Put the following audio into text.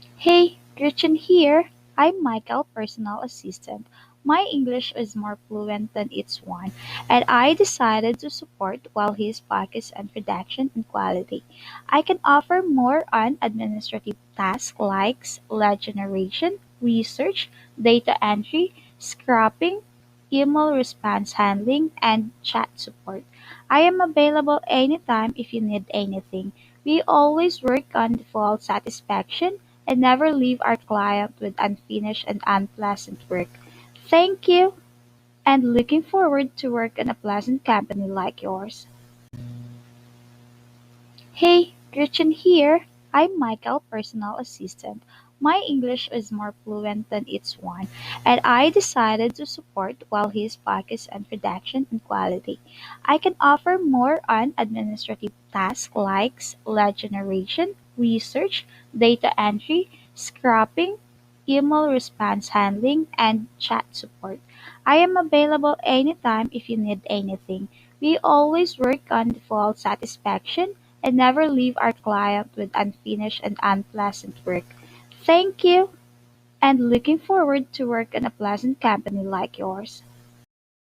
Hey, Gretchen here. I'm Michael, personal assistant. My English is more fluent than its one, and I decided to support while he's focused on production and quality. I can offer more on administrative tasks like lead generation, research, data entry, scrapping, email response handling, and chat support. I am available anytime if you need anything. We always work on default satisfaction and never leave our client with unfinished and unpleasant work. Thank you, and looking forward to work in a pleasant company like yours. Hey, Gretchen here. I'm Michael, personal assistant. My English is more fluent than its one, and I decided to support while he's focused on production and quality. I can offer more on administrative tasks like lead generation, research, data entry, scrapping, email response handling, and chat support. I am available anytime if you need anything. We always work on default satisfaction and never leave our client with unfinished and unpleasant work. Thank you, and looking forward to work in a pleasant company like yours.